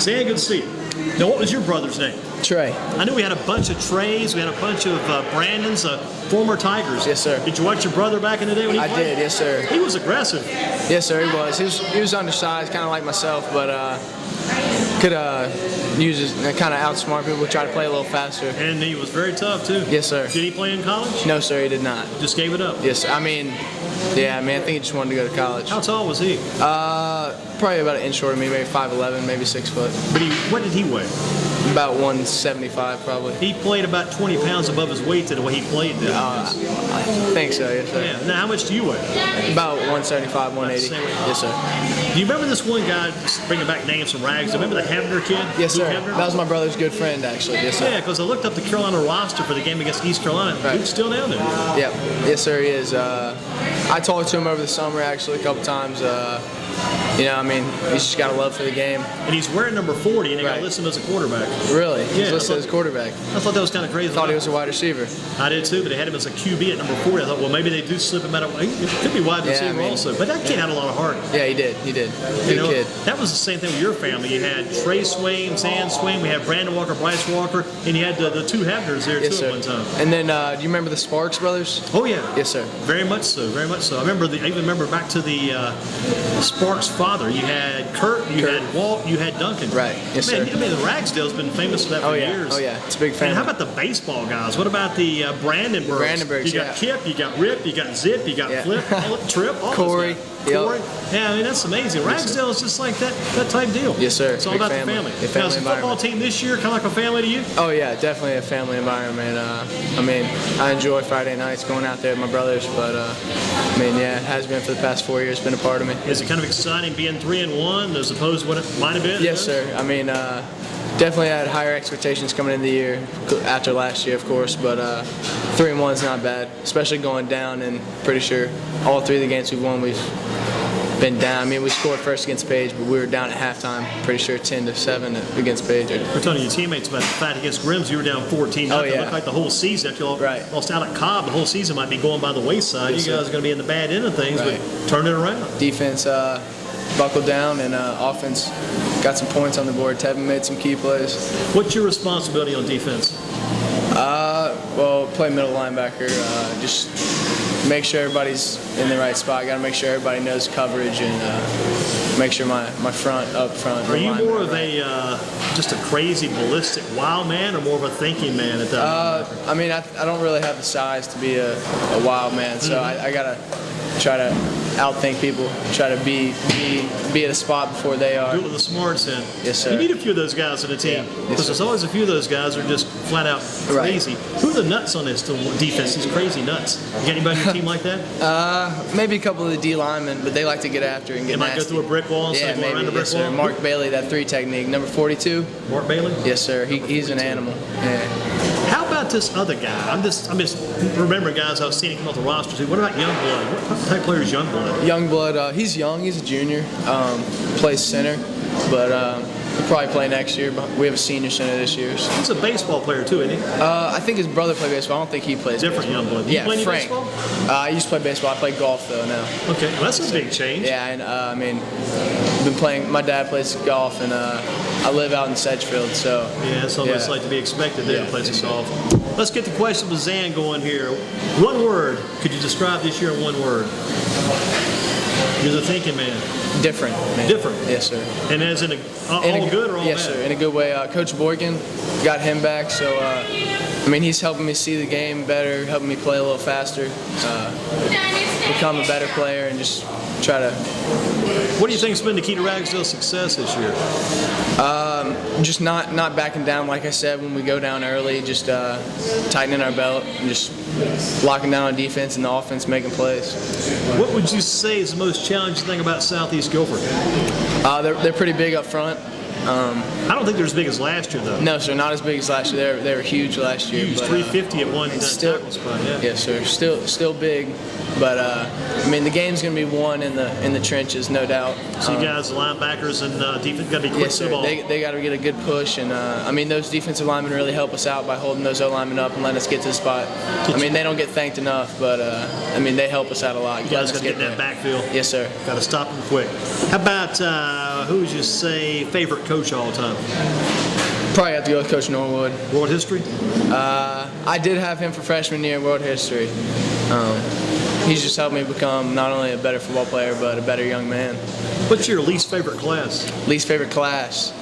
Zan, good to see you. Now, what was your brother's name? Trey. I knew we had a bunch of Treys. We had a bunch of Brandons, former Tigers. Yes, sir. Did you watch your brother back in the day when he played? I did, yes, sir. He was aggressive. Yes, sir, he was. He was undersized, kind of like myself, but could use his, kind of outsmart people, try to play a little faster. And he was very tough, too. Yes, sir. Did he play in college? No, sir, he did not. Just gave it up? Yes, sir. I mean, yeah, I think he just wanted to go to college. How tall was he? Probably about an inch shorter than me, maybe 5'11", maybe 6 foot. But what did he weigh? About 175, probably. He played about 20 pounds above his weight to the way he played then. I think so, yes, sir. Yeah. Now, how much do you weigh? About 175, 180. Yes, sir. Do you remember this one guy, just bringing back names from Ragsdale? Remember the Hebner kid? Yes, sir. Hebner? That was my brother's good friend, actually. Yes, sir. Yeah, because I looked up the Carolina roster for the game against East Carolina. Right. Dude's still down there. Yep. Yes, sir, he is. I talked to him over the summer, actually, a couple times. You know, I mean, he's just got a love for the game. And he's wearing number 40, and he got Right. listed as a quarterback. Really? Yeah, He's listed as quarterback. I thought that was kind of crazy. I thought he was a wide receiver. I did too, but they had him as a QB at number 40. I thought, well, maybe they do slip him out of. It could be wide receiver I mean, also. But that kid had a lot of heart. Yeah, he did. He did. You Good know, kid. that was the same thing with your family. You had Trey Swaim, Zan Swaim. We had Brandon Walker, Bryce Walker, and you had the two Hebners there Yes, too sir. at one time. And then, do you remember the Sparks brothers? Oh yeah. Yes, sir. Very much so. Very much so. I even remember back to the Sparks' father. You had Kurt. You had Walt. You had Duncan. Right. Yes, Man, sir. I mean, the Ragsdale's been famous for that for years. Oh yeah. It's a big fan. And how about the baseball guys? What about the Brandenburgs? Brandenburgs, You got Kip, you got Rip, you got Zip, you got Yeah. Flip, Trip, all Corey. those guys. Corey. Yep. Yeah, I mean, that's amazing. Ragsdale is just like that type deal. Yes, sir. It's all Big about family. the family. The family Now, is the football environment. team this year kind of like a family to you? Oh yeah, definitely a family environment. I mean, I enjoy Friday nights going out there with my brothers, but I mean, yeah, it has been for the past 4 years. Been a part of me. Is it kind of exciting being 3-1 as opposed to what it might have been? Yes, sir. I mean, definitely had higher expectations coming into the year after last year, of course, but 3-1 is not bad, especially going down. And pretty sure all 3 of the games we've won, we've been down. I mean, we scored first against Page, but we were down at halftime. Pretty sure 10-7 against Page. We're telling your teammates about the fact against Grims, you were down 14. Oh, It yeah. looked like the whole season, after you Right. lost out at Cobb, the whole season might be going by the wayside. Yes, You guys sir. are going to be in the bad end of things, Right. but turn it around. Defense buckled down, and offense got some points on the board. Tevin made some key plays. What's your responsibility on defense? Well, play middle linebacker. Just make sure everybody's in the right spot. Got to make sure everybody knows coverage, and make sure my front up front. Are you more of a just a crazy, ballistic, wild man, or more of a thinking man at that? I mean, I don't really have the size to be a wild man, so I gotta try to outthink people, try to be at a spot before they are. Do it with the smarts in. Yes, sir. You need a few of those guys on the team. Yeah. Yes, Because there's always a few of those guys that are just flat out crazy. Who are the nuts on this defense? These crazy nuts. You got anybody on your team like that? Maybe a couple of the D linemen, but they like to get after and get They might go nasty. through a brick wall instead Yeah, of going around maybe. the brick Yes, sir. wall. Mark Bailey, that 3 technique, number 42. Mark Bailey? Yes, sir. He's an animal. Yeah. How about this other guy? I'm just remembering guys I've seen come off the roster too. What about Youngblood? What type of player is Youngblood? Youngblood, he's young. He's a junior. Plays center, but he'll probably play next year. But we have a senior center this year. So. He's a baseball player too, isn't he? I think his brother played baseball. I don't think he plays. Different baseball. Youngblood. Do you Yeah, play any Frank. baseball? I used to play baseball. I play golf though now. Okay, well, that's a big change. Yeah, and I mean, been playing. My dad plays golf, and I live out in Sedgefield, so. Yeah, it's almost like to be expected there to play some golf. Let's get the question with Zan going here. One word. Could you describe this year in one word? You're the thinking man. Different. Man. Different. Yes, sir. And as in all good or all yes, bad? Sir. In a good way. Coach Boykin, got him back, so I mean, he's helping me see the game better, helping me play a little faster, become a better player, and just try to. What do you think has been the key to Ragsdale's success this year? Just not backing down, like I said, when we go down early, just tightening our belt and just locking down on defense and the offense making plays. What would you say is the most challenging thing about Southeast Guilford? They're pretty big up front. I don't think they're as big as last year, though. No, sir, not as big as last year. They were huge last year. Huge, but, 350 at one still, tackle spot. Yeah. Yes, sir. Still big, but I mean the game's going to be won in the trenches, no doubt. So you guys, the linebackers and defense, got to be quick Yes, to the sir. ball. They got to get a good push, and I mean those defensive linemen really help us out by holding those O linemen up and letting us get to the spot. I mean they don't get thanked enough, but I mean they help us out a lot. You guys got to get in that backfield. Yes, sir. Got to stop them quick. How about who would you say favorite coach? coach all time? Probably have to go with Coach Norwood. World history? I did have him for freshman year World History. He's just helped me become not only a better football player, but a better young man. What's your least favorite class? Least favorite class?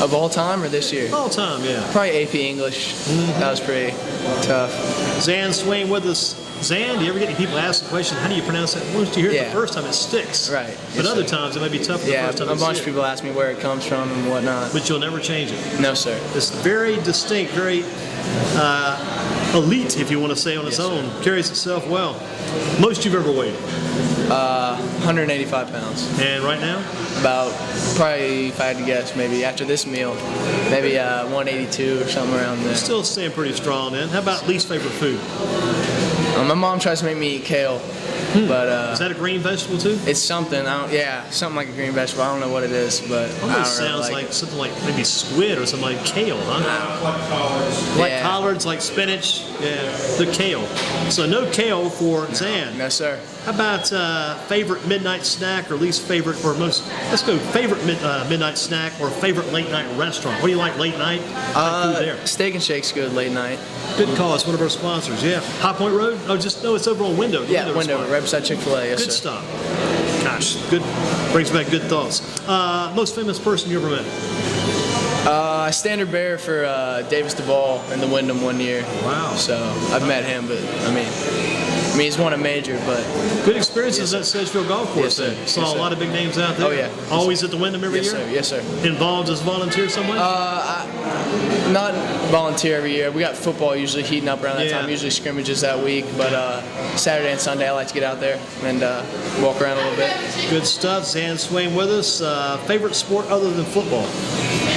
Of all time or this year? All time, yeah. Probably AP English. That was pretty tough. Zan Swaim with us. Zan, do you ever get any people ask the question, how do you pronounce that? Once you hear it the first time, it sticks. Right. But other times, it might be tough the first time. A bunch of people ask me where it comes from and whatnot. But you'll never change it. No, sir. It's very distinct, very elite, if you want to say, on its own. Carries itself well. Most you've ever weighed? 185 pounds. And right now? About, probably, if I had to guess, maybe after this meal, maybe 182 or something around there. Still staying pretty strong then. How about least favorite food? My mom tries to make me eat kale, but is that a green vegetable too? it's something. Something like a green vegetable. I don't know what it is, but I don't Almost really sounds like like something like maybe squid or something like kale, huh? Like Yeah. collards, like spinach. Yeah, the kale. So no kale for Zan. No, sir. How about favorite midnight snack or least favorite or most? Let's go favorite midnight snack or favorite late night restaurant. What do you like late night? Like food there. Steak and Shake's good late night. Good call. It's one of our sponsors. Yeah. High Point Road? Oh, it's over on Window. Yeah, Window, spot. right beside Chick-fil-A. Yes, Good sir. stuff. Gosh, good. Brings back good thoughts. Most famous person you ever met? Standard bearer for Davis Duvall in the Wyndham one year. Wow. So I've met him, but I mean, he's won a major, but Good experiences at Sedgefield Golf Course. Yes, sir. then. Saw Yes, a sir. lot of big names out there. Oh, yeah. Always at the Wyndham every yes, year? sir. Yes, sir. Involved as volunteer somewhere? Not volunteer every year. We got football usually heating up around that Yeah. time. Usually scrimmages that week, but Saturday and Sunday I like to get out there and walk around a little bit. Good stuff. Zan Swaim with us. Favorite sport other than football?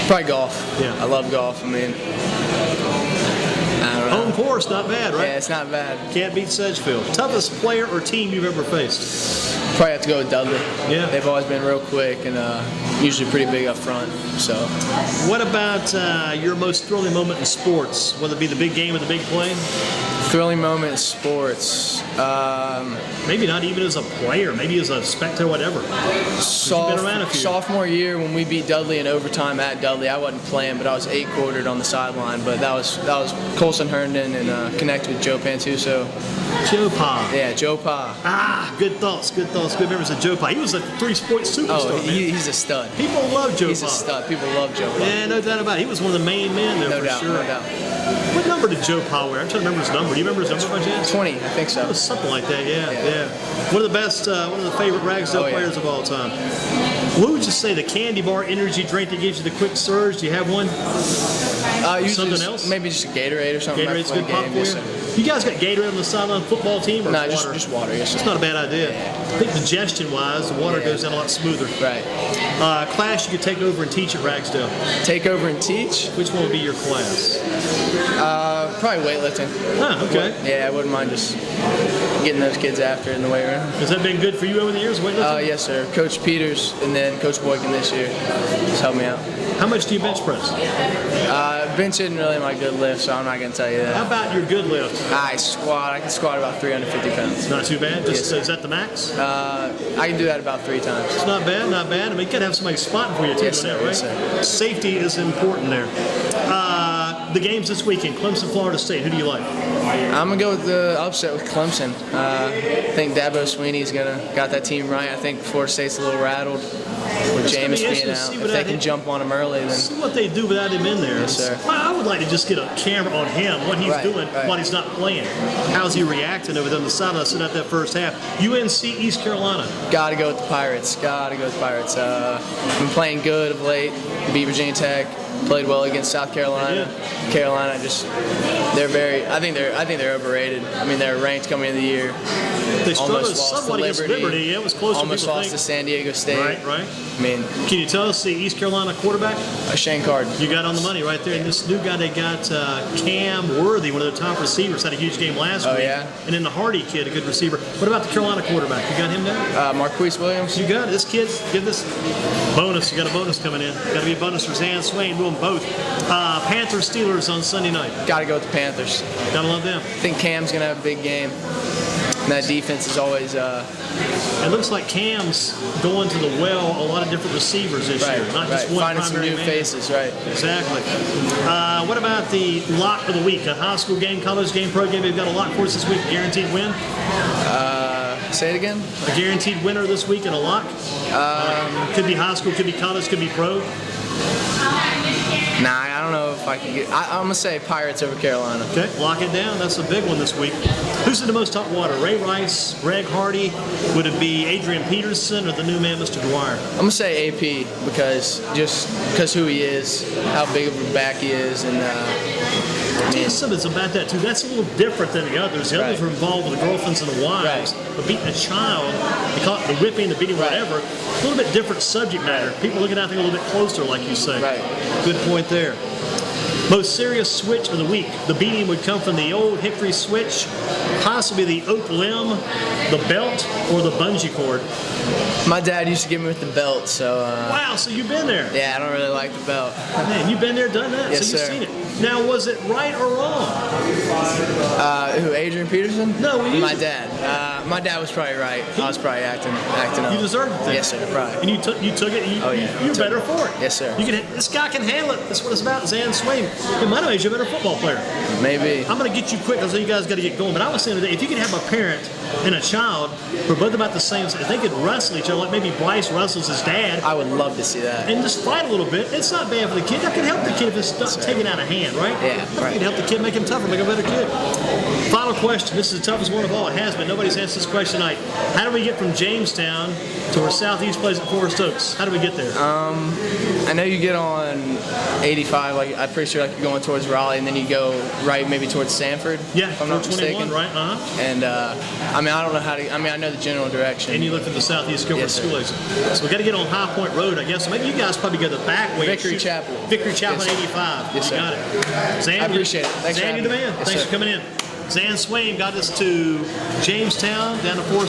Probably golf. Yeah. I love golf. I mean, I don't know. Home course, not bad, right? Yeah, it's not bad. Can't beat Sedgefield. Toughest player or team you've ever faced? Probably have to go with Dudley. Yeah. They've always been real quick and usually pretty big up front. So What about your most thrilling moment in sports? Whether it be the big game or the big play? thrilling moment in sports. Maybe not even as a player, maybe as a spectator, whatever. around a few. Sophomore year when we beat Dudley in overtime at Dudley, I wasn't playing, but I was 8-quartered on the sideline. But that was Colson Herndon and connected with Joe Pantuso. Joe Pa. Yeah, Joe Pa. Good thoughts, good thoughts. Good memories of Joe Pa. He was a three-sport superstar, Oh, man. he's a stud. People love Joe He's Pa. a stud. People love Joe Pa. Yeah, no doubt about it. He was one of the main men there No for doubt, sure. no doubt. What number did Joe Pa wear? I'm trying to remember his number. Do you remember his number by chance? 20, I think It so. was something like that, yeah. Yeah. One of the best, one of the favorite Ragsdale Oh, yeah. players of all time. What would you say, the candy bar energy drink that gives you the quick surge? Do you have one? Usually Something just- else? Maybe just a Gatorade or something. Gatorade's after good the pop game. for Yes, you? sir. You guys got Gatorade on the sideline football team or No, water? just water. Yes, sir. It's not a bad idea. I think digestion-wise, the water Yeah. goes down a lot smoother. Right. Class you could take over and teach at Ragsdale. Take over and teach. Which one would be your class? Probably weightlifting. Ah, okay. Yeah, I wouldn't mind just getting those kids after in the weight room. Has that been good for you over the years, weightlifting? Yes, sir. Coach Peters and then Coach Boykin this year just helped me out. How much do you bench press? Bench isn't really my good lift, so I'm not going to tell you How that. about your good lift? I can squat about 350 pounds. Not too bad. Yes, sir. Is that the max? I can do that about 3 times. It's not bad, not bad. I mean, you gotta have somebody spotting for you too, Yes, doing sir. that, Yes, right? Safety is important there. The games this weekend, Clemson, Florida State. Who do you like? I'm going to go with the upset with Clemson. I think Dabo Sweeney's got that team right. I think Florida State's a little rattled with It's gonna be Jameis being interesting to out. see If what they that can is. jump on him early, then See what they do without him in there. Yes, sir. I would like to just get a camera on him, what he's Right, doing right. while he's not playing. How's he reacting over there on the sideline sitting out that first half? UNC, East Carolina. got to go with the Pirates. Got to go with the Pirates. Been playing good of late. Beat Virginia Tech. Played well against South Carolina. Carolina I think they're overrated. I mean, they're ranked coming into the year. They struggled Almost lost to somewhat against Liberty. Liberty. Yeah, it was closer than Almost people lost to think. San Diego State. Right. I mean, Can you tell us the East Carolina quarterback? Shane Card. You got on the money right there. And this new guy they got, Cam Worthy, one of the top receivers, had a huge game last week. yeah? And then the Hardy kid, a good receiver. What about the Carolina quarterback? You got him now? Marquise Williams. You got it. This kid, give this bonus. You got a bonus coming in. Got to be a bonus for Zan Swaim. Doing both. Panthers Steelers on Sunday night. Got to go with the Panthers. Gotta love them. I think Cam's gonna have a big game. And that defense is always It looks like Cam's going to the well a lot of different receivers this year, not just one finding some primary new man. faces, right? Exactly. What about the lock of the week? A high school game, college game, pro game. We've got a lock for us this week. Guaranteed win. Say it again. A guaranteed winner this week and a lock. Could be high school, could be college, could be pro. Nah, I don't know if I can get. I'm gonna say Pirates over Carolina. Okay, lock it down. That's a big one this week. Who's in the most hot water? Ray Rice, Greg Hardy? Would it be Adrian Peterson or the new man, Mr. Dwyer? I'm gonna say AP because who he is, how big of a back he is, and I'll tell you something about that too. That's a little different than the others. The others Right. are involved with the girlfriends and the wives, but beating a child, the whipping, the beating, whatever, a little bit different subject matter. People looking at things a little bit closer, like you say. Right. Good point there. Most serious switch of the week. The beating would come from the old hickory switch, possibly the oak limb, the belt, or the bungee cord. my dad used to give me with the belt, so Wow, so you've been there. yeah, I don't really like the belt. Man, you've been there, done that? Yes, so you've sir. seen it. Now, was it right or wrong? Who, Adrian Peterson? No, we used my to- dad. My dad was probably right. I was probably acting up. You deserved it then. Yes, sir. Probably. And you took it. And Oh, yeah. you're better for it. Yes, sir. This guy can handle it. That's what it's about. Zan Swaim. In my age, you're a better football player. Maybe. I'm going to get you quick. I know you guys got to get going. But I was saying today, if you could have a parent and a child who are both about the same, if they could wrestle each other, like maybe Bryce wrestles his dad, I would love to see that. and just fight a little bit, it's not bad for the kid. That can help the kid if it's not taken out of hand, right? Yeah, That can help the kid, make him tougher, make him a better kid. Final question. This is the toughest one of all. It has been. Nobody's answered this question tonight. How do we get from Jamestown to where Southeast plays at Forest Oaks? How do we get there? I know you get on 85, like I'm pretty sure like you're going towards Raleigh, and then you go right maybe towards Sanford. Yeah, if I'm not 421, mistaken. right? Uh-huh. And I mean, I don't know how to. I mean, I know the general direction. And you look at the Southeast Guilford Yes, sir. School Exit. So we got to get on High Point Road, I guess. So maybe you guys probably go the back way. Victory Chapel. Victory Chapel Yes, on sir. 85. Yes, You sir. got it. Zan, I appreciate it. Thanks for Zan, having you're the me. man. Yes, Thanks sir. for coming in. Zan Swaim got us to Jamestown, down to Forest